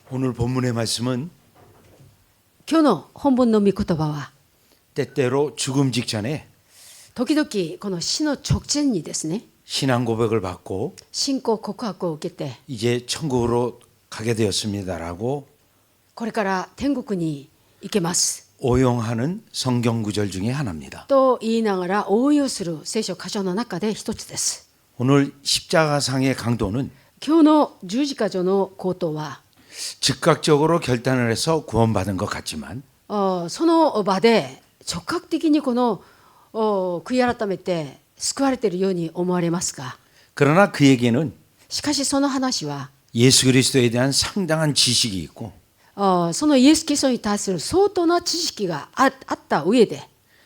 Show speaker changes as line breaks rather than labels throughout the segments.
오늘 본문의 말씀은
今日の本文の御言葉は
때때로 죽음 직전에
時々この死の直前にですね
신앙 고백을 받고
信仰告白を受けて
이제 천국으로 가게 되었습니다라고
これから天国に行けます
오용하는 성경 구절 중에 하나입니다.
と言いながら応用する聖書箇所の中で一つです。
오늘 십자가상의 강도는
今日の十字架上の口頭は
즉각적으로 결단을 해서 구원받은 것 같지만
その場で直角的にこの悔い改めて救われているように思われますが
그러나 그에게는
しかしその話は
예수 그리스도에 대한 상당한 지식이 있고
そのイエス・キリストに対する相当な知識があった上で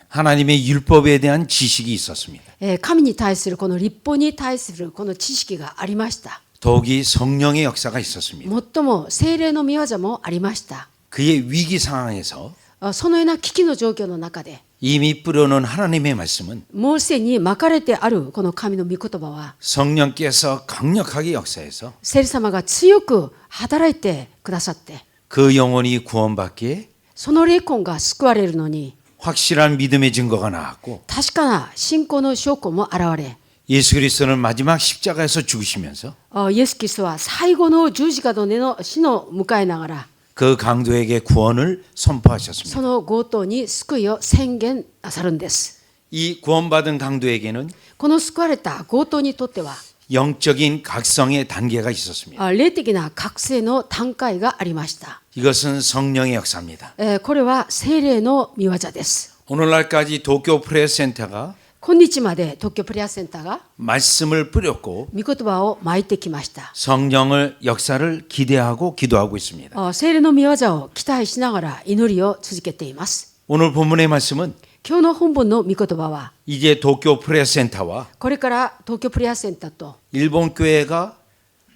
하나님의 율법에 대한 지식이 있었습니다.
神に対するこの律法に対するこの知識がありました。
더욱이 성령의 역사가 있었습니다.
最も聖霊の御業もありました。
그의 위기 상황에서
そのような危機の状況の中で
이미 뿌려놓은 하나님의 말씀은
もうすでにまかれてあるこの神の御言葉は
성령께서 강력하게 역사해서
聖霊様が強く働いてくださって
그 영혼이 구원받기에
その霊魂が救われるのに
확실한 믿음의 증거가 나왔고
確かな信仰の証拠も現れ
예수 그리스도는 마지막 십자가에서 죽으시면서
イエス・キリストは最後の十字架の根の死の迎えながら
그 강도에게 구원을 선포하셨습니다.
その強盗に救いを宣言なさるんです。
이 구원받은 강도에게는
この救われた強盗にとっては
영적인 각성의 단계가 있었습니다.
霊的な覚醒の段階がありました。
이것은 성령의 역사입니다.
これは聖霊の御業です。
오늘날까지 도쿄 프레스센터가
今日まで東京プレアセンターが
말씀을 뿌렸고
御言葉を巻いてきました。
성령을 역사를 기대하고 기도하고 있습니다.
聖霊の御業を期待しながら祈りを続けています。
오늘 본문의 말씀은
今日の本文の御言葉は
이제 도쿄 프레스센터와
これから東京プレアセンターと
일본 교회가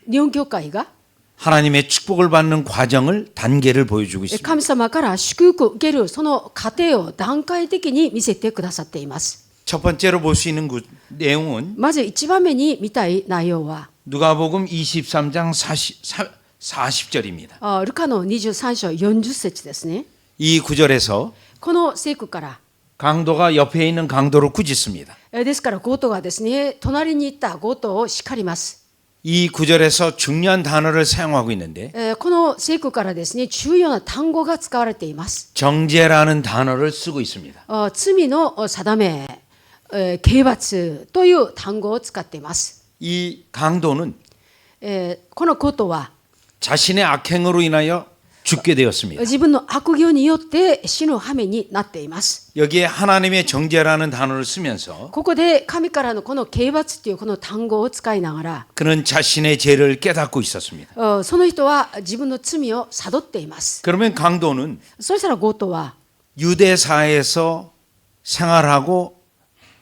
日本教会が
하나님의 축복을 받는 과정을 단계를 보여주고 있습니다.
神様から祝福を受けるその過程を段階的に見せてくださっています。
첫 번째로 볼 수 있는 내용은
まず一番目に見たい内容は
누가복음 23장 40절입니다.
ルカの23章40節ですね。
이 구절에서
この聖句から
강도가 옆에 있는 강도를 꾸짖습니다.
ですから強盗がですね隣に行った強盗を叱ります。
이 구절에서 중요한 단어를 사용하고 있는데
この聖句からですね重要な単語が使われています。
정죄라는 단어를 쓰고 있습니다.
罪の定め、刑罰という単語を使っています。
이 강도는
この強盗は
자신의 악행으로 인하여 죽게 되었습니다.
自分の悪行によって死ぬ羽目になっています。
여기에 하나님의 정죄라는 단어를 쓰면서
ここで神からのこの刑罰というこの単語を使いながら
그는 자신의 죄를 깨닫고 있었습니다.
その人は自分の罪を悟っています。
그러면 강도는
そしたら強盗は
유대사에서 생활하고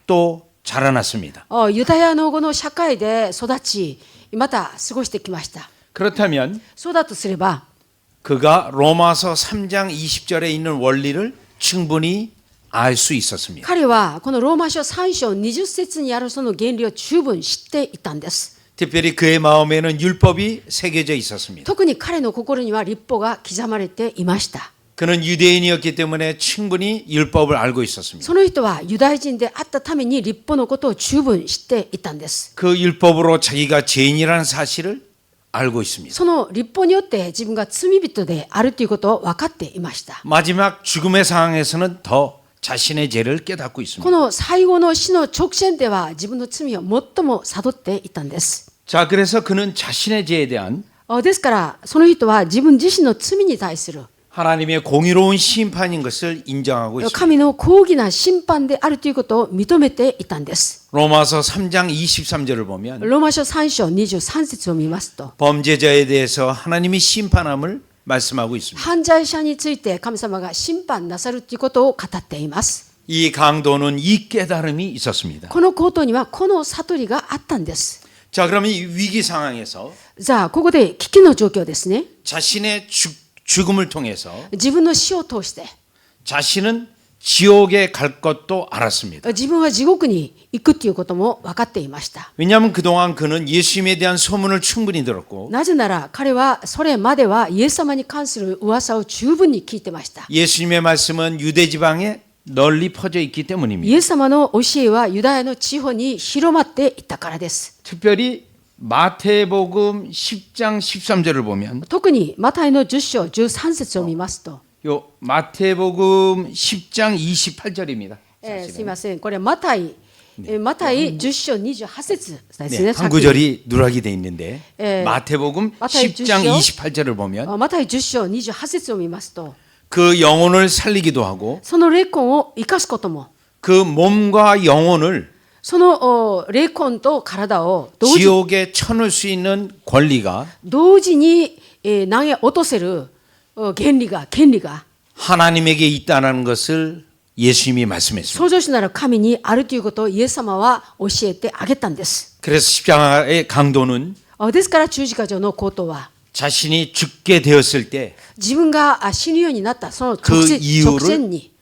또 자라났습니다.
ユダヤのこの社会で育ちまた過ごしてきました。
그렇다면
そうだとすれば
그가 로마서 3장 20절에 있는 원리를 충분히 알 수 있었습니다.
彼はこのローマ書3章20節にあるその原理を十分知っていたんです。
특별히 그의 마음에는 율법이 새겨져 있었습니다.
特に彼の心には律法が刻まれていました。
그는 유대인이었기 때문에 충분히 율법을 알고 있었습니다.
その人はユダヤ人であったために律法のことを十分知っていたんです。
그 율법으로 자기가 죄인이라는 사실을 알고 있습니다.
その律法によって自分が罪人であるということを分かっていました。
마지막 죽음의 상황에서는 더 자신의 죄를 깨닫고
こ
있습니다.
の最後の死の直線では自分の罪を最も悟っていたんです。
자, 그래서 그는 자신의 죄에 대한
ですからその人は自分自身の罪に対する
하나님의 공의로운 심판인 것을 인정하고 있습니다.
神の公義な審判であるということを認めていたんです。
로마서 3장 23절을 보면
ローマ書3章23節を見ますと
범죄자에 대해서 하나님이 심판함을 말씀하고 있습니다.
犯罪者について神様が審判なさるということを語っています。
이 강도는 이 깨달음이 있었습니다.
この強盗にはこの悟りがあったんです。
자, 그러면 이 위기 상황에서
じゃあここで危機の状況ですね。
자신의 죽음을 통해서
自分の死を通して
자신은 지옥에 갈 것도 알았습니다.
自分は地獄に行くっていうことも分かっていました。
왜냐하면 그동안 그는 예수님에 대한 소문을 충분히 들었고
なぜなら彼はそれまではイエス様に関する噂を十分に聞いてました。
예수님의 말씀은 유대 지방에 널리 퍼져 있기
イ
때문입니다.
エス様の教えはユダヤの地方に広まっていったからです。
특별히 마태복음 10장 13절을 보면
特にマタイの10章13節を見ますと、
요 마태복음 10장 28절입니다.
すいません、これマタイ10章28節ですね。
네, 한 구절이 누락이 돼 있는데
예,
마태복음
마태이
10장
10장
28절을 보면
マタイ10章28節を見ますと、
그 영혼을 살리기도 하고
その霊魂を生かすことも、
그 몸과 영혼을
その霊魂と体を同時
지옥에 쳐넣을 수 있는 권리가
同時に投げ落とせる権利が
하나님에게 있다는 것을 예수님이 말씀했습니다.
創造主なる神にあるということをイエス様は教えてあげたんです。
그래서 십자가의 강도는
ですから十字架上の口頭は
자신이 죽게 되었을 때
自分が死ぬようになったその直
그
前
이유를
に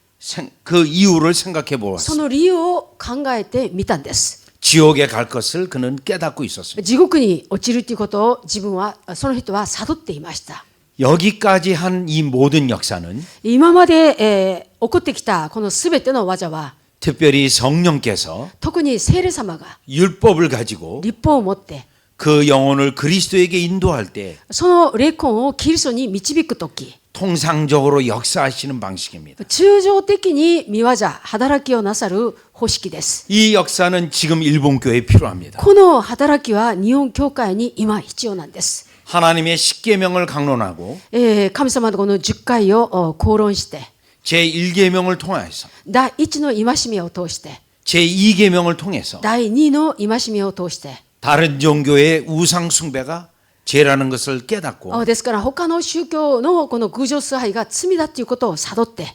그 이유를 생각해
そ
보았습니다.
の理由を考えてみたんです。
지옥에 갈 것을 그는 깨닫고 있었습니다.
地獄に落ちるということを自分はその人は悟っていました。
여기까지 한 이 모든 역사는
今まで、起こってきたこのすべての技は
특별히 성령께서
特に聖霊様が
율법을 가지고
立法を持って
그 영혼을 그리스도에게 인도할 때
その霊魂をキリストに導くとき
통상적으로 역사하시는 방식입니다.
通常的に見業働きをなさる方式です。
이 역사는 지금 일본 교회에 필요합니다.
この働きは日本教会に今必要なんです。
하나님의 십계명을 강론하고
神様のこの10回を口論して
제1계명을 통해서
第1の戒めを通して
제2계명을 통해서
第2の戒めを通して
다른 종교의 우상 숭배가 죄라는 것을 깨닫고
ですから他の宗教のこの偶像崇拝が罪だということを悟って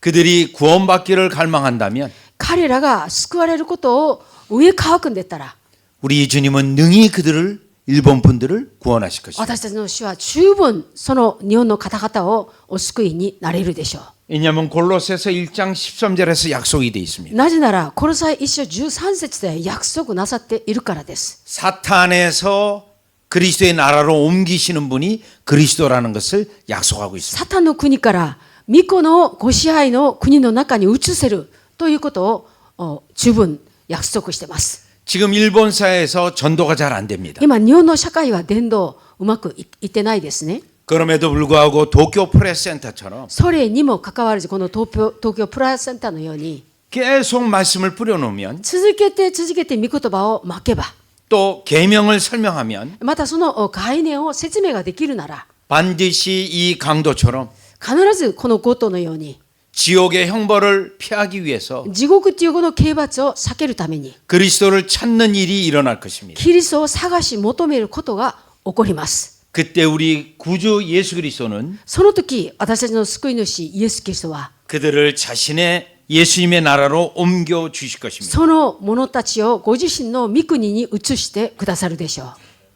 그들이 구원받기를 갈망한다면
彼らが救われることを上乾くんでったら
우리 주님은 능히 그들을 일본 분들을 구원하실 것입니다.
私たちの主は十分その日本の方々をお救いになれるでしょう。
왜냐하면 골로새서 1장 13절에서 약속이 되어 있습니다.
なぜならコロサイ1章13節で約束なさっているからです。
사탄에서 그리스도의 나라로 옮기시는 분이 그리스도라는 것을 약속하고 있습니다.
サタンの国から巫女のご支配の国の中に移せるということを十分約束しています。
지금 일본 사회에서 전도가 잘 안 됩니다.
今日本の社会は伝道うまくいってないですね。
그럼에도 불구하고 도쿄 프레스센터처럼
それにもかかわらずこの東京プライスセンターのように
계속 말씀을 뿌려놓으면
続けて御言葉をまけば
또 계명을 설명하면
またその概念を説明ができるなら
반드시 이 강도처럼
必ずこの強盗のように
지옥의 형벌을 피하기 위해서
地獄っていうこの刑罰を避けるために
그리스도를 찾는 일이 일어날 것입니다.
キリストを探し求めることが起こります。
그때 우리 구주 예수 그리스도는
その時私たちの救い主イエス・キリストは
그들을 자신의 예수님의 나라로 옮겨 주실 것입니다.
その者たちをご自身の御国に移してくださるでしょう。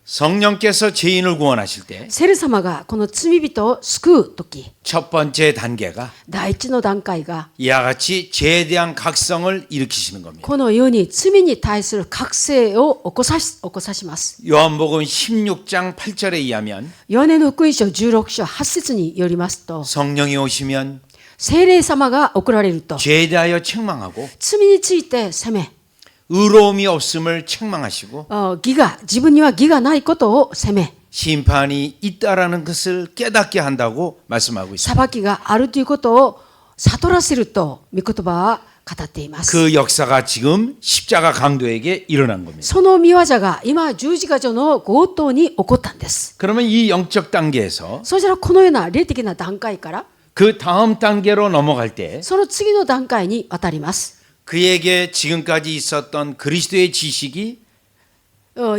성령께서 죄인을 구원하실 때
聖霊様がこの罪人を救う時
첫 번째 단계가
第一の段階が
이와 같이 죄에 대한 각성을 일으키시는 겁니다.
このように罪に対する覚醒を起こさします。
요한복음 16장 8절에 의하면
ヨハネの福音書16章8節によりますと
성령이 오시면
聖霊様が送られると
죄에 대하여 책망하고
罪について責め
의로움이 없음을 책망하시고
自分には義がないことを責め
심판이 있다라는 것을 깨닫게 한다고 말씀하고 있습니다.
裁きがあるということを悟らせると御言葉は語っています。
그 역사가 지금 십자가 강도에게 일어난 겁니다.
その御業が今十字架上の強盗に起こったんです。
그러면 이 영적 단계에서
そしたらこのような霊的な段階から
그 다음 단계로 넘어갈 때
その次の段階に渡ります。
그에게 지금까지 있었던 그리스도의 지식이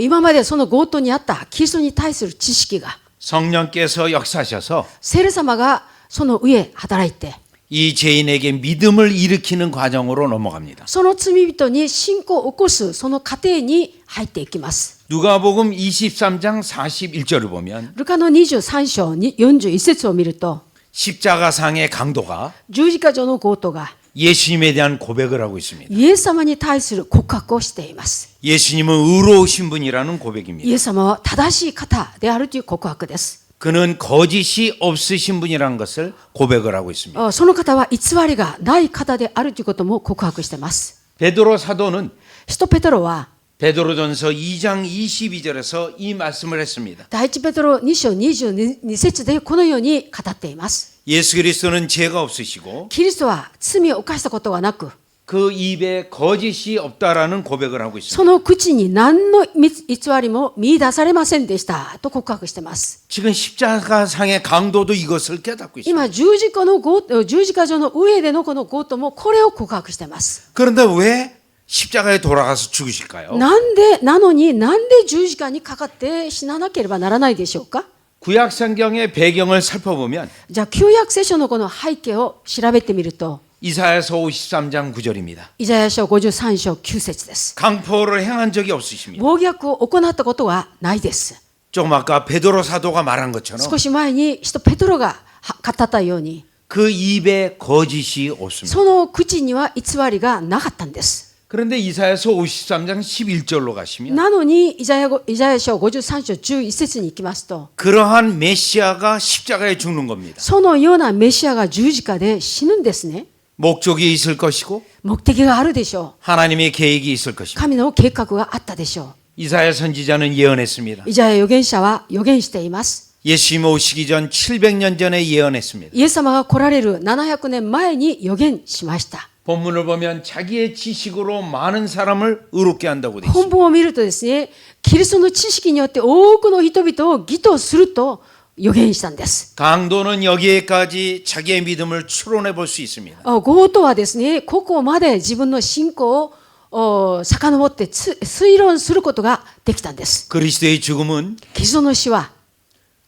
今までその強盗にあったキリストに対する知識が
성령께서 역사하셔서
聖霊様がその上働いて
이 죄인에게 믿음을 일으키는 과정으로 넘어갑니다.
その罪人に信仰を起こすその過程に入っていきます。
누가복음 23장 41절을 보면
ルカの23章41節を見ると
십자가상의 강도가
十字架上の強盗が
예수님에 대한 고백을 하고 있습니다.
イエス様に対する告白をしています。
예수님은 의로우신 분이라는 고백입니다.
イエス様は正しい方であるという告白です。
그는 거짓이 없으신 분이라는 것을 고백을 하고 있습니다.
その方は偽りがない方であるということも告白しています。
베드로 사도는
使徒ペトロは
베드로전서 2장 22절에서 이 말씀을 했습니다.
第一ペトロ2章22節でこのように語っています。
예수 그리스도는 죄가 없으시고
キリストは罪を犯したことはなく、
그 입에 거짓이 없다라는 고백을 하고 있습니다.
その口に何の偽りも見出されませんでしたと告白しています。
지금 십자가상의 강도도 이것을 깨닫고 있습니다.
今十字架上の上でのこの強盗もこれを告白しています。
그런데 왜 십자가에 돌아가서 죽으실까요?
なんで十字架にかかって死ななければならないでしょうか。
구약 성경의 배경을 살펴보면
じゃあ旧約聖書のこの背景を調べてみると、
이사야서 53장 9절입니다.
イザヤ書53章9節です。
강포를 행한 적이 없으십니다.
暴虐を行ったことはないです。
조금 아까 베드로 사도가 말한 것처럼
少し前に使徒ペトロが語ったように、
그 입에 거짓이 없습니다.
その口には偽りがなかったんです。
그런데 이사야서 53장 11절로 가시면
なのにイザヤ書53章11節に行きますと、
그러한 메시아가 십자가에 죽는 겁니다.
そのようなメシアが十字架で死ぬんですね。
목적이 있을 것이고
目的があるでしょ
하나님의 계획이 있을
う。
것입니다.
神の計画があったでしょ
이사야 선지자는 예언했습니다.
う。イザヤ預言者は預言しています。
예수님 오시기 전 700년 전에 예언했습니다.
イエス様が来られる700年前に預言しました。
본문을 보면 자기의 지식으로 많은 사람을 의롭게 한다고 되어 있습니다.
本文を見るとですね、キリストの知識によって多くの人々を義とすると預言したんです。
강도는 여기에까지 자기의 믿음을 추론해 볼 수 있습니다.
強盗はですね、ここまで自分の信仰を遡って推論することができたんです。
그리스도의 죽음은
キリストの死は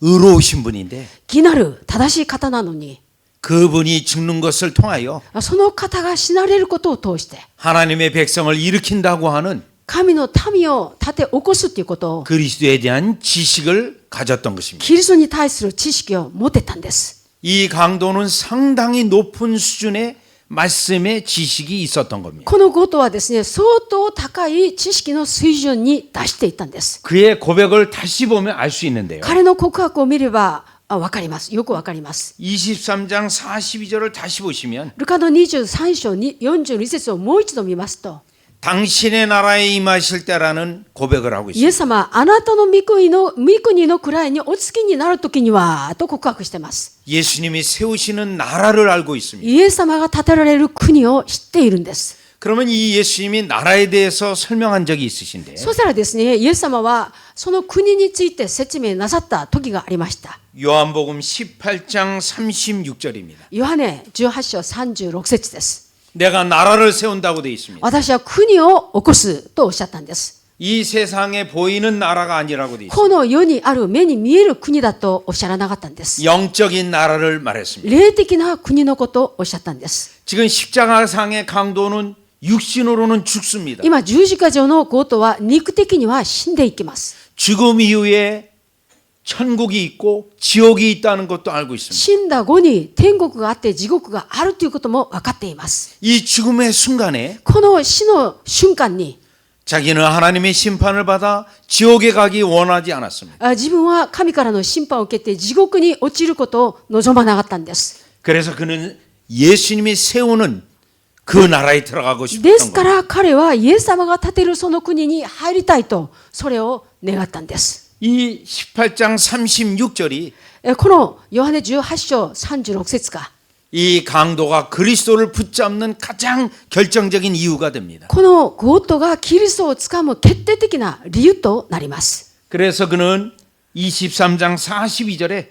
의로우신 분인데
義なる正しい方なのに、
그분이 죽는 것을 통하여
その方が死なれることを通して
하나님의 백성을 일으킨다고 하는
神の民を立て起こすということを
그리스도에 대한 지식을 가졌던 것입니다.
キリストに対する知識を持てたんです。
이 강도는 상당히 높은 수준의 말씀의 지식이 있었던 겁니다.
この強盗はですね、相当高い知識の水準に達していたんです。
그의 고백을 다시 보면 알 수 있는데요.
彼の告白を見ればわかります。よくわかります。
23장 42절을 다시 보시면
ルカの23章42節をもう一度見ますと、
당신의 나라에 임하실 때라는 고백을 하고
イエ
있습니다.
ス様、あなたの御国の位にお付きになるときにはと告白しています。
예수님이 세우시는 나라를 알고 있습니다.
イエス様が建てられる国を知っているんです。
그러면 이 예수님이 나라에 대해서 설명한 적이 있으신데
そしたらですね、イエス様はその国について説明なさった時がありました。
요한복음 18장 36절입니다.
ヨハネ18章36節です。
내가 나라를 세운다고 되어 있습니다.
私は国を起こすとおっしゃったんです。
이 세상에 보이는 나라가 아니라고 되어 있습니다.
この世にある目に見える国だとおっしゃらなかったんです。
영적인 나라를 말했습니다.
霊的な国のことをおっしゃったんです。
지금 십자가상의 강도는 육신으로는 죽습니다.
今十字架上の強盗は肉的には死んでいきます。
죽음 이후에 천국이 있고 지옥이 있다는 것도 알고 있습니다.
死んだ後に天国があって地獄があるということも分かっています。
이 죽음의 순간에
この死の瞬間に
자기는 하나님의 심판을 받아 지옥에 가기 원하지 않았습니다.
自分は神からの審判を受けて地獄に落ちることを望まなかったんです。
그래서 그는 예수님이 세우는 그 나라에 들어가고
で
싶었던
すか
겁니다.
ら彼はイエス様が建てるその国に入りたいとそれを願ったんです。
이 18장 36절이
このヨハネ18章36節が
이 강도가 그리스도를 붙잡는 가장 결정적인 이유가 됩니다.
この強盗がキリストをつかむ決定的な理由となります。
그래서 그는 23장 42절에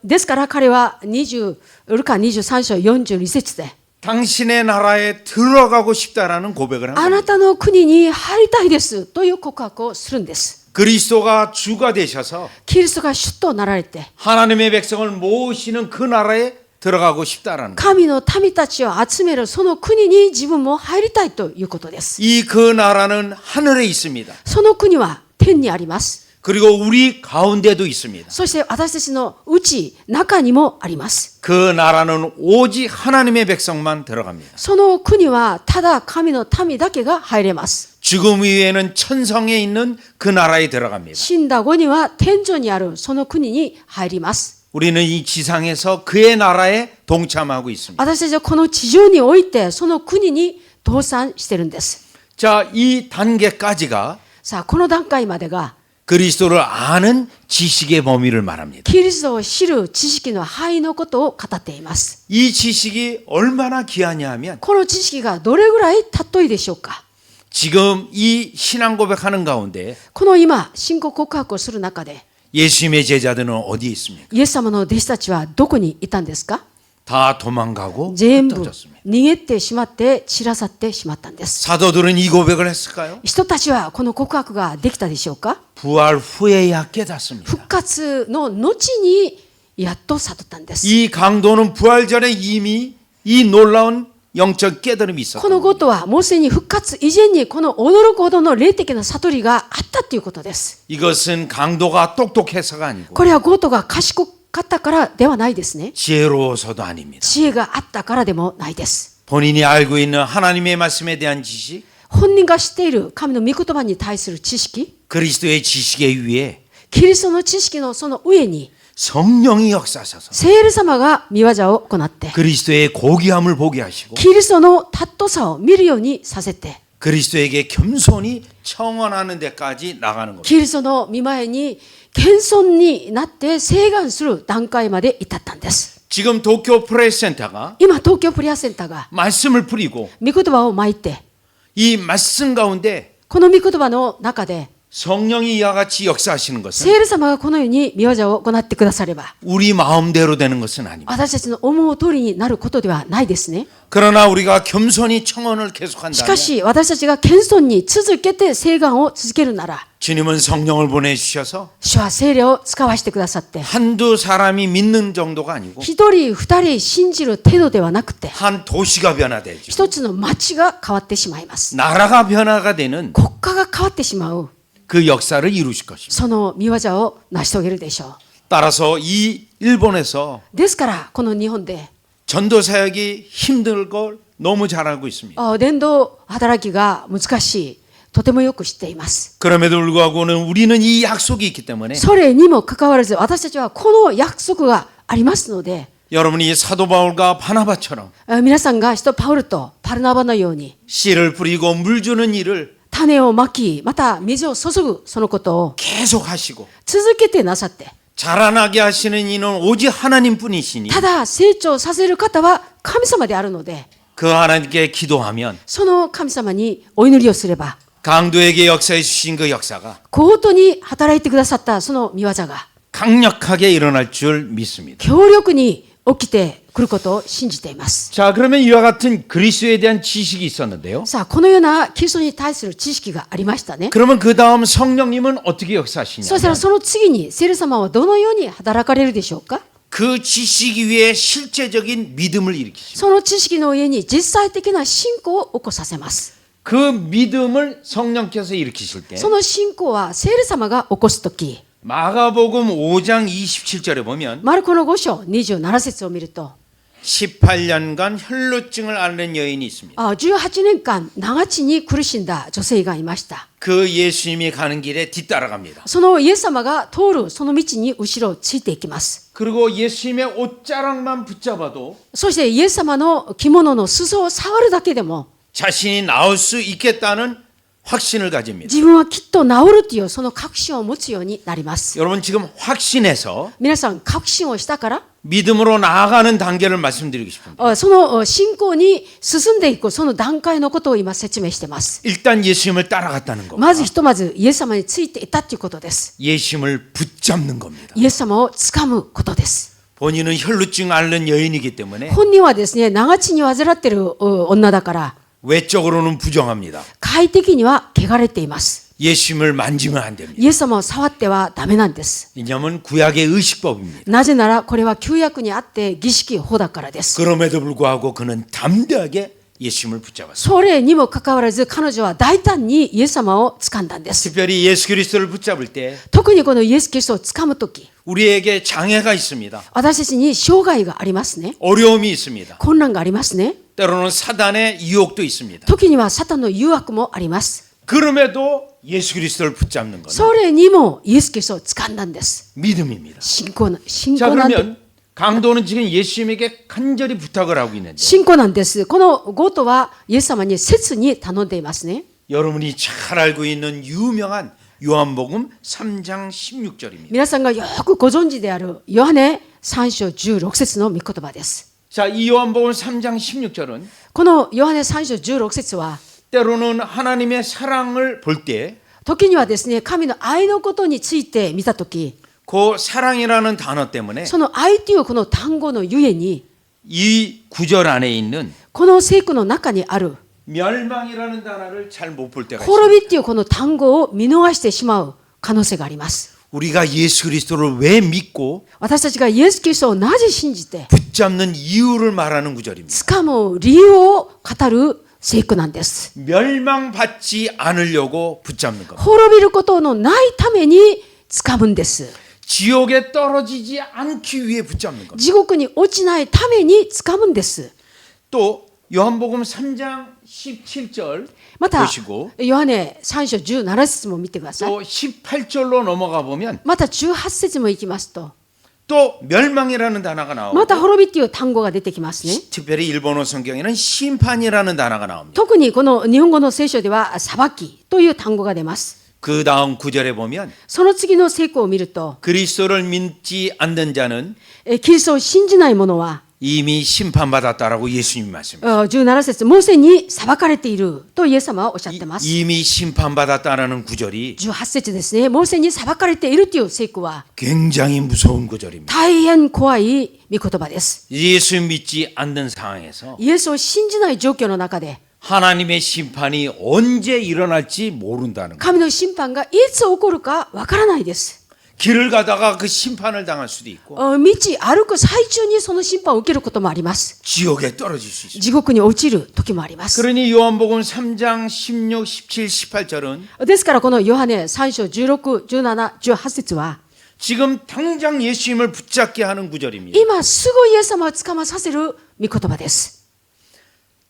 ですから彼はルカ23章42節で
당신의 나라에 들어가고 싶다라는 고백을
あ
합니다.
なたの国に入りたいですという告白をするんです。
그리스도가 주가 되셔서
キリストが主となられて
하나님의 백성을 모으시는 그 나라에 들어가고 싶다라는 것.
神の民たちを集めるその国に自分も入りたいということです。
이 그 나라는 하늘에 있습니다.
その国は天にあります。
그리고 우리 가운데도 있습니다.
そして私たちのうち中にもあります。
그 나라는 오직 하나님의 백성만 들어갑니다.
その国はただ神の民だけが入れます。
죽음 위에는 천성에 있는 그 나라에 들어갑니다.
死んだ後には天井にあるその国に入ります。
우리는 이 지상에서 그의 나라에 동참하고 있습니다.
私たちはこの地上においてその国に同参してるんです。
자, 이 단계까지가
さあ、この段階までが
그리스도를 아는 지식의 범위를 말합니다.
キリストを知る知識の範囲のことを語っています。
이 지식이 얼마나 귀하냐 하면
この知識がどれぐらい尊いでしょうか。
지금 이 신앙 고백하는 가운데
この今信仰告白をする中で
예수님의 제자들은 어디에 있습니까?
イエス様の弟子たちはどこにいたんですか。
다 도망가고
全部
흩어졌습니다.
逃げてしまって散らさってしまったんです。
사도들은 이 고백을 했을까요?
人たちはこの告白ができたでしょうか。
부활 후에야 깨닫습니다.
復活の後にやっと悟ったんです。
이 강도는 부활 전에 이미 이 놀라운 영적 깨달음이
この
있었던
ことはもうすでに復活以前にこの驚くほどの霊的な悟りがあったということです。
이것은 강도가 똑똑해서가 아니고
これはゴートが賢かったからではないですね。
지혜로워서도 아닙니다.
知恵があったからでもないです。
본인이 알고 있는 하나님의 말씀에 대한 지식,
本人が知っている神の御言葉に対する知識、
그리스도의 지식에 위에
キリストの知識のその上に
성령이 역사하셔서
聖霊様が御業を行って
그리스도의 고귀함을 보게 하시고
キリストの尊さを見るようにさせて
그리스도에게 겸손히 청원하는 데까지 나가는 겁니다.
キリストの御前に謙遜になって請願する段階まで至ったんです。
지금 도쿄 프레스센터가
今東京プレアセンターが
말씀을 뿌리고
御言葉をまいて
이 말씀 가운데
この御言葉の中で
성령이 이와 같이 역사하시는 것은
聖霊様がこのように御業を行ってくだされば
우리 마음대로 되는 것은 아닙니다.
私たちの思う通りになることではないですね。
그러나 우리가 겸손히 청원을
し
계속한다면
かし私たちが謙遜に続けて請願を続けるなら
주님은 성령을 보내주셔서
主は聖霊を使わせてくださって
한두 사람이 믿는 정도가 아니고
一人二人信じる程度ではなくて
한 도시가 변화되죠.
一つの町が変わってしまいます。
나라가 변화가 되는
国家が変わってしまう
그 역사를 이루실 것입니다.
その御業を成し遂げるでしょう。
따라서 이 일본에서
ですからこの日本で
전도 사역이 힘들 걸 너무 잘 알고 있습니다.
伝道働きが難しいとてもよく知っています。
그럼에도 불구하고는 우리는 이 약속이 있기 때문에
それにもかかわらず私たちはこの約束がありますので
여러분이 사도 바울과 바나바처럼
皆さんが使徒パウルとパルナバのように
씨를 뿌리고 물 주는 일을
種をまきまた水を注ぐそのことを
계속 하시고
続けてなさって
자라나게 하시는 이는 오직 하나님뿐이시니
ただ成長させる方は神様であるので
그 하나님께 기도하면
その神様にお祈りをすれば
강도에게 역사해 주신 그 역사가
高度に働いてくださったその御業が
강력하게 일어날 줄 믿습니다.
強力に起きてくることを信じています。
자, 그러면 이와 같은 그리스도에 대한 지식이 있었는데요.
さあこのようなキリストに対する知識がありましたね。
그러면 그 다음 성령님은 어떻게
そした
역사하시냐?
らその次に聖霊様はどのように働かれるでしょうか。
그 지식 위에 실제적인 믿음을 일으키십니다.
その知識の上に実際的な信仰を起こさせます。
그 믿음을 성령께서 일으키실 때
その信仰は聖霊様が起こすとき、
마가복음 5장 27절에 보면
マルコの5章27節を見ると、
18년간 혈루증을 앓는 여인이 있습니다.
18年間長血に苦しんだ女性がいました。
그 예수님이 가는 길에 뒤따라갑니다.
そのイエス様が通るその道に後ろをついていきます。
그리고 예수님의 옷자락만 붙잡아도
そしてイエス様の着物の裾を触るだけでも
자신이 나올 수 있겠다는 확신을 가집니다.
自分はきっと治るというその確信を持つようになります。
여러분 지금 확신해서
皆さん確信をしたから
믿음으로 나아가는 단계를 말씀드리고 싶습니다.
その信仰に進んでいくその段階のことを今説明しています。
일단 예수님을 따라갔다는 것.
まずひとまずイエス様についていたということです。
예수님을 붙잡는 겁니다.
イエス様をつかむことです。
본인은 혈루증 앓는 여인이기 때문에
本人はですね、長血に患っている女だから
외적으로는 부정합니다.
外的には汚れています。
예수님을 만지면 안 됩니다.
イエス様を触ってはダメなんです。
왜냐하면 구약의 의식법입니다.
なぜならこれは旧約にあって儀式法だからです。
그럼에도 불구하고 그는 담대하게 예수님을 붙잡았습니다.
それにもかかわらず彼女は大胆にイエス様を掴んだんです。
특별히 예수 그리스도를 붙잡을 때
特にこのイエス・キリストを掴むとき、
우리에게 장애가 있습니다.
私たちに障害がありますね。
어려움이 있습니다.
困難がありますね。
때로는 사단의 유혹도 있습니다.
時にはサタンの誘惑もあります。
그럼에도 예수 그리스도를 붙잡는 것은
それにもイエス・キリストを掴んだんです。
믿음입니다.
信仰
자
なんで
그러면 강도는 지금 예수님에게 간절히 부탁을 하고 있는데
信仰なんです。このゴートはイエス様に切に頼んでいますね。
여러분이 잘 알고 있는 유명한 요한복음 3장 16절입니다.
皆さんがよくご存知であるヨハネ3章16節の御言葉です。
자, 이 요한복음 3장 16절은
このヨハネ3章16節は
때로는 하나님의 사랑을 볼 때
時にはですね、神の愛のことについて見たとき、
그 사랑이라는 단어 때문에
その愛というこの単語のゆえに、
이 구절 안에 있는
この聖句の中にある
멸망이라는 단어를 잘 못 볼 때가 있습니다.
滅びっていうこの単語を見逃してしまう可能性があります。
우리가 예수 그리스도를 왜 믿고
私たちがイエス・キリストをなぜ信じて
붙잡는 이유를 말하는 구절입니다.
掴む理由を語る聖句なんです。
멸망받지 않으려고 붙잡는 것.
滅びることのないために掴むんです。
지옥에 떨어지지 않기 위해 붙잡는 것.
地獄に落ちないために掴むんです。
또 요한복음 3장 17절
また
보시고
ヨハネ3章17節も見てください。
또 18절로 넘어가 보면
また18節も行きますと、
또 멸망이라는 단어가 나오고
また滅びっていう単語が出てきますね。
특별히 일본어 성경에는 심판이라는 단어가 나옵니다.
特にこの日本語の聖書では裁きという単語が出ます。
그 다음 구절에 보면
その次の聖句を見ると、
그리스도를 믿지 않는 자는
キリストを信じない者は
이미 심판받았다라고 예수님이 말씀합니다.
17節モーセに裁かれているとイエス様はおっしゃってます。
이미 심판받았다라는 구절이
18節ですね。モーセに裁かれているという聖句は
굉장히 무서운 구절입니다.
大変怖い御言葉です。
예수 믿지 않는 상황에서
イエスを信じない状況の中で
하나님의 심판이 언제 일어날지 모른다는 것.
神の審判がいつ起こるかわからないです。
길을 가다가 그 심판을 당할 수도 있고
道歩く最中にその審判を受けることもあります。
지옥에 떨어질 수 있습니다.
地獄に落ちる時もあります。
그러니 요한복음 3장 16, 17, 18절은
ですからこのヨハネ3章16、17、18節は
지금 당장 예수님을 붙잡게 하는 구절입니다.
今すぐイエス様を捕まさせる御言葉です。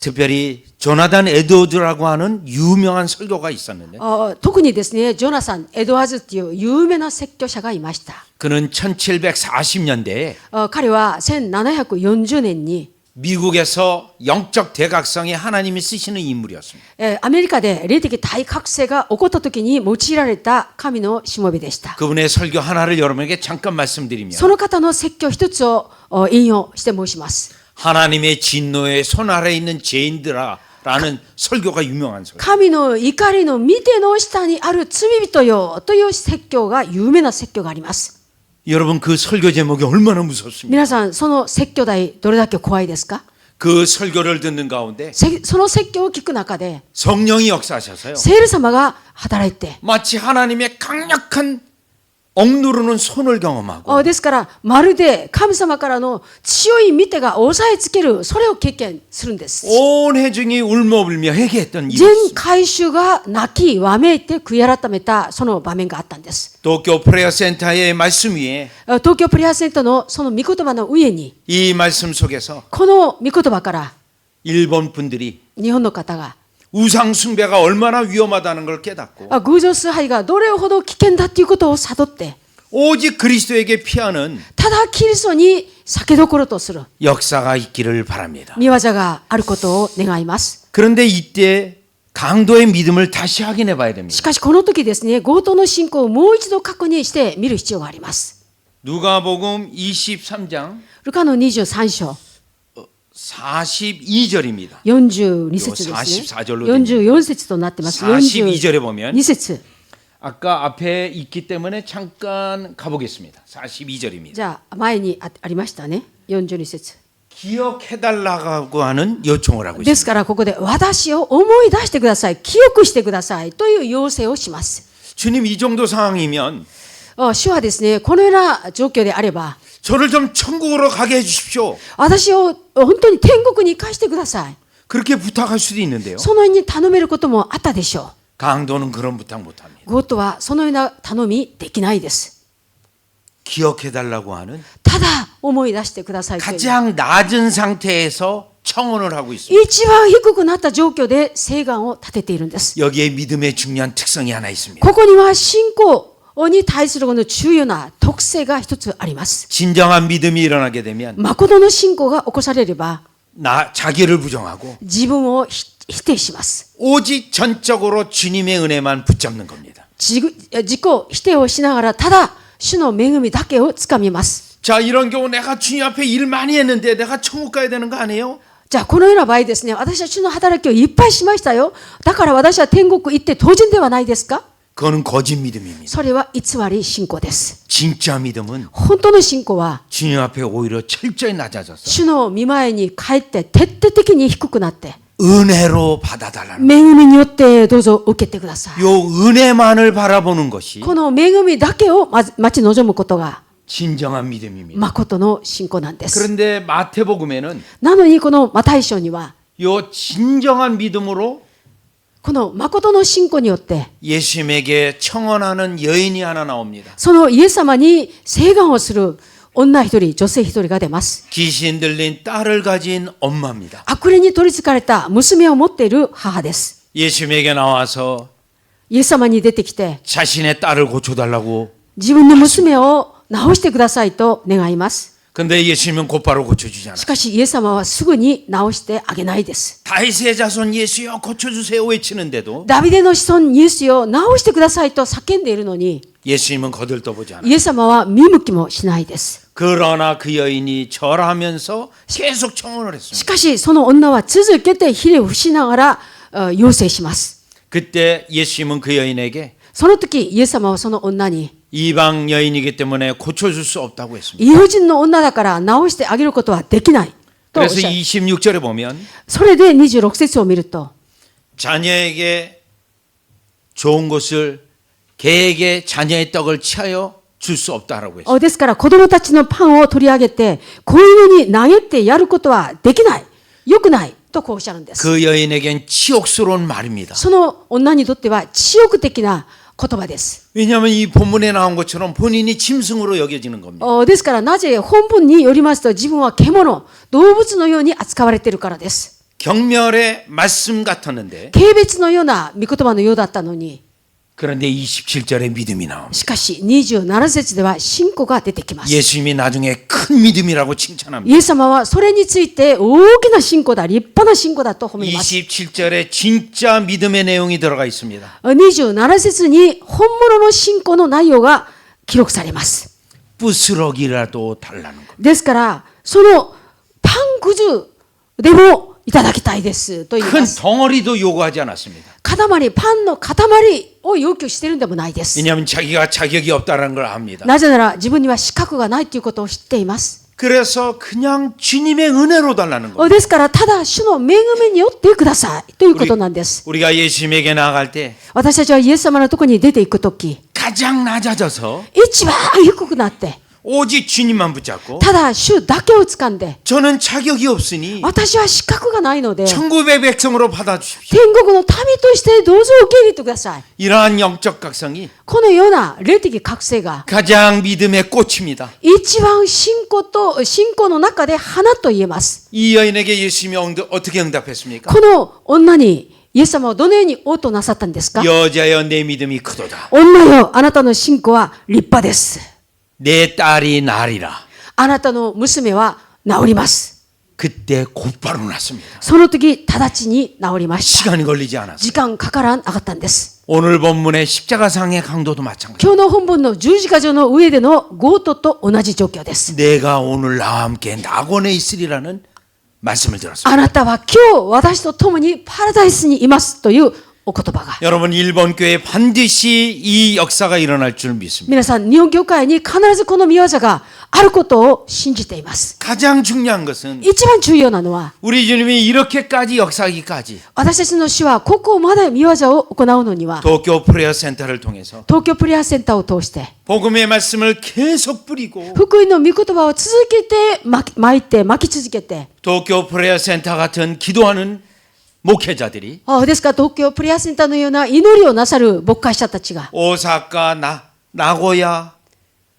특별히 조나단 에드워드라고 하는 유명한 설교가 있었는데
特にですね、ジョナサン・エドワーズっていう有名な説教者がいました。
그는 1740년대에
彼は1740年に
미국에서 영적 대각성에 하나님이 쓰시는 인물이었습니다.
アメリカで霊的大覚醒が起こった時に用いられた神のしもべでした。
그분의 설교 하나를 여러분에게 잠깐 말씀드리면
その方の説教一つを引用して申します。
하나님의 진노의 손 아래 있는 죄인들아라는 설교가 유명한 설교.
神の怒りの御手の下にある罪人よという説教が有名な説教があります。
여러분 그 설교 제목이 얼마나 무섭습니까?
皆さんその説教題どれだけ怖いですか？
그 설교를 듣는 가운데
その説教を聞く中で
성령이 역사하셔서요.
聖霊様が働いて
마치 하나님의 강력한 억누르는 손을 경험하고
ですからまるで神様からの強い御手が押さえつけるそれを経験するんです。
온 회중이 울며불며 회개했던
全
일이었습니다.
会衆が泣きわめいて悔い改めたその場面があったんです。
도쿄 프레어 센터의 말씀 위에
東京プレアセンターのその御言葉の上に
이 말씀 속에서
この御言葉から
일본 분들이
日本の方が
우상 숭배가 얼마나 위험하다는 걸 깨닫고
偶像崇拝がどれほど危険だということを悟って
오직 그리스도에게 피하는
ただキリストに避けどころとする
역사가 있기를 바랍니다.
御業があることを願います。
그런데 이때 강도의 믿음을 다시 확인해 봐야
し
됩니다.
かしこの時ですね、強盗の信仰をもう一度確認して見る必要があります。
누가복음 23장
ルカの23章
42절입니다.
42節ですね。
44절로
44節となってます。
42절에 보면
42節
아까 앞에 있기 때문에 잠깐 가보겠습니다. 42절입니다.
じゃあ前にありましたね。42節
기억해달라고 하는 요청을 하고
です
있습니다.
からここで私を思い出してください、記憶してくださいという要請をします。
주님 이 정도 상황이면
主はですね、このような状況であれば
저를 좀 천국으로 가게 해주십시오.
私を本当に天国に返してください。
그렇게 부탁할 수도 있는데요.
そのように頼めることもあったでしょ
강도는 그런 부탁 못합니다.
う。ゴッドはそのような頼みできないです。
기억해달라고 하는
ただ思い出してくださいという。
가장 낮은 상태에서 청원을 하고 있습니다.
一番低くなった状況で請願を立てているんです。
여기에 믿음의 중요한 특성이 하나 있습니다.
ここには信仰に対するこの重要な特性が一つあります。
진정한 믿음이 일어나게 되면
誠の信仰が起こされれば
자기를 부정하고
自分を否定します。
오직 전적으로 주님의 은혜만 붙잡는 겁니다.
自己否定をしながらただ主の恵みだけをつかみます。
자, 이런 경우 내가 주님 앞에 일 많이 했는데 내가 천국 가야 되는 거 아니에요?
じゃあこのような場合ですね、私は主の働きをいっぱいしましたよ。だから私は天国行って当然ではないですか？
그거는 거짓 믿음입니다.
それは偽り信仰です。
진짜 믿음은
本当の信仰は
주님 앞에 오히려 철저히 낮아져서
主の御前に帰って徹底的に低くなって
은혜로 받아달라는
恵みによってどうぞ受けてください。
요 은혜만을 바라보는 것이
この恵みだけを待ち望むことが
진정한 믿음입니다.
誠の信仰なんです。
그런데 마태복음에는
なのにこのマタイ書には
요 진정한 믿음으로
この誠の信仰によって
예수님에게 청원하는 여인이 하나 나옵니다.
そのイエス様に請願をする女一人、女性一人が出ます。
귀신 들린 딸을 가진 엄마입니다.
悪霊に取り憑かれた娘を持っている母です。
예수님에게 나와서
イエス様に出てきて
자신의 딸을 고쳐달라고.
自分の娘を治してくださいと願います。
근데 예수님은 곧바로 고쳐주지
し
않아요.
かしイエス様はすぐに治してあげないです。
다윗의 자손 예수여 고쳐주세요 외치는데도
ダビデの子孫イエスよ治してくださいと叫んでいるのに
예수님은 거들떠보지 않아요.
イエス様は見向きもしないです。
그러나 그 여인이 절하면서 계속 청원을
し
했습니다.
かしその女は続けてひれをしながら要請します。
그때 예수님은 그 여인에게
その時イエス様はその女に
이방 여인이기 때문에 고쳐줄 수 없다고 했습니다.
異邦人の女だから治してあげることはできないとおっ
그래서
しゃる。
26절에 보면
それで26節を見ると
자녀에게 좋은 것을 개에게 자녀의 떡을 취하여 줄 수 없다라고 했어요.
ですから子供たちのパンを取り上げて子犬に投げてやることはできない。よくないとこうおっしゃるんです。
그 여인에겐 치욕스러운 말입니다.
その女にとっては知欲的な言葉です。
왜냐하면 이 본문에 나온 것처럼 본인이 짐승으로 여겨지는 겁니다.
ですからなぜ本文によりますと自分は獣、動物のように扱われているからです。
경멸의 말씀 같았는데
軽蔑のような御言葉のようだったのに、
그런데 27절에 믿음이 나옵니다.
しかし27節では信仰が出てきます。
예수님이 나중에 큰 믿음이라고 칭찬합니다.
イエス様はそれについて大きな信仰だ、立派な信仰だと褒めます。
27절에 진짜 믿음의 내용이 들어가 있습니다.
27節に本物の信仰の内容が記録されます。
부스러기라도 달라는 것.
ですから、そのパンくずでもいただきたいですと言い
큰
ます。
덩어리도 요구하지 않았습니다.
塊、パンの塊を要求しているんでもないです。
왜냐하면 자기가 자격이 없다는 걸 압니다.
なぜなら自分には資格がないということを知っています。
그래서 그냥 주님의 은혜로 달라는 거예요.
ですから、ただ主の恵みによってくださいということなんです。
우리가 예수님에게 나아갈 때
私たちはイエス様のところに出ていくとき、
가장 낮아져서
一番低くなって、
오직 주님만 붙잡고
ただ主だけを掴んで、
저는 자격이 없으니
私は資格がないので、
천국의 백성으로 받아주십시오.
天国の民としてどうぞ受け入れてください。
이러한 영적 각성이
このような霊的覚醒が
가장 믿음의 꽃입니다.
一番信仰の中で花と言えます。
이 여인에게 예수님이 어떻게 응답했습니까?
この女にイエス様はどのように応答なさったんですか？
여자여 내 믿음이 크도다.
女よ、あなたの信仰は立派です。
내 딸이 나리라.
あなたの娘は治ります。
그때 곧바로 났습니다.
その時、直ちに治りました。
시간이 걸리지 않았어요.
時間かからなかったんです。
오늘 본문의 십자가상의 강도도 마찬가지.
今日の本文の十字架上の上での強盗と同じ状況です。
내가 오늘 나와 함께 낙원에 있으리라는 말씀을 들었습니다.
あなたは今日私と共にパラダイスにいますというお言葉が。
여러분 일본 교회 반드시 이 역사가 일어날 줄 믿습니다.
皆さん、日本教会に必ずこの御業があることを信じています。
가장 중요한 것은
一番重要なのは、
우리 주님이 이렇게까지 역사하기까지
私たちの主はここまで御業を行うのには、
도쿄 프레어 센터를 통해서
東京プレアセンターを通して、
복음의 말씀을 계속 뿌리고
福音の御言葉を続けてまき続けて、
도쿄 프레어 센터 같은 기도하는 목회자들이
ですから東京プレアセンターのような祈りをなさる牧会者たちが
오사카, 나고야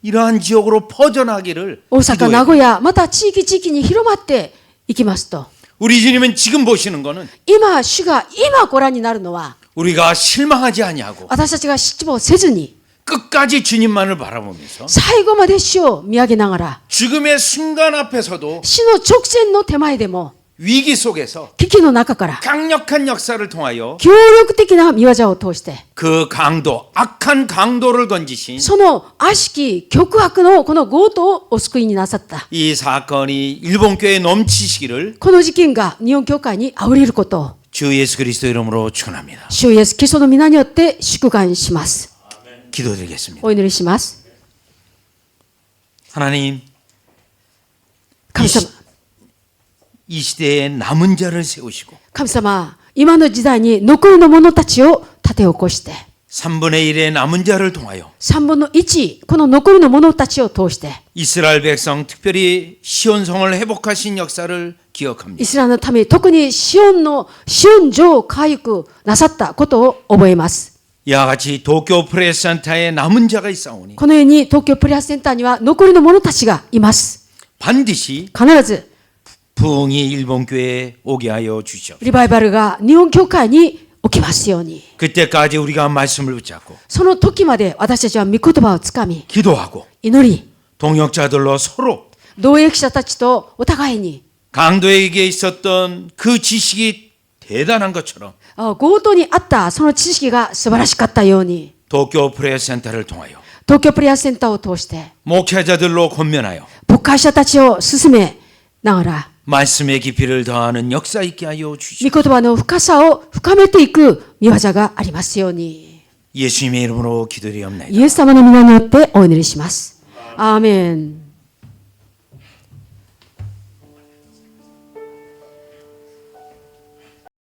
이러한 지역으로 퍼져나기를
大阪、
기도해요.
名古屋、また地域地域に広まっていきますと、
우리 주님은 지금 보시는 거는
今主が今ご覧になるのは
우리가 실망하지 아니하고
私たちが失望せずに
끝까지 주님만을 바라보면서
最後まで主を見上げながら
죽음의 순간 앞에서도
死の直前の手前でも
위기 속에서
危機の中から
강력한 역사를 통하여
協力的な見業を通して
그 강도, 악한 강도를 건지신
その悪しき極悪のこの強盗をお救いになさった
이 사건이 일본 교회에 넘치시기를
この事件が日本教会にあふれることを
주 예수 그리스도 이름으로 축원합니다.
主イエスキリストの皆によって祝願します。
기도드리겠습니다.
お祈りします。
하나님,
神様、
이 시대에 남은 자를 세우시고
神様、今の時代に残りの者たちを立て起こして、
3분의 1의 남은 자를 통하여
3分の1、この残りの者たちを通して、
이스라엘 백성 특별히 시온성을 회복하신 역사를
イ
기억합니다.
スラエルのために特にシオン城を回復なさったことを覚えます。
이와 같이 도쿄 프레스센터에 남은 자가 있사오니
このように東京プレアセンターには残りの者たちがいます。
반드시
必ず
부흥이 일본 교회에 오게 하여 주시옵소서.
リバイバルが日本教会に起きますように。
그때까지 우리가 말씀을 붙잡고
その時まで私たちは御言葉をつかみ、
기도하고
祈り、
동역자들로 서로
同益者たちとお互いに、
강도에게 있었던 그 지식이 대단한 것처럼
強盗にあったその知識が素晴らしかったように、
도쿄 프레스센터를 통하여
東京プレアセンターを通して、
목회자들로 권면하여
牧会者たちを進めながら、
말씀의 깊이를 더하는 역사 있게 하여 주시옵소서.
御言葉の深さを深めていく御業がありますように。
예수님의 이름으로 기도드리옵나이다.
イエス様の皆によってお祈りします。アーメン。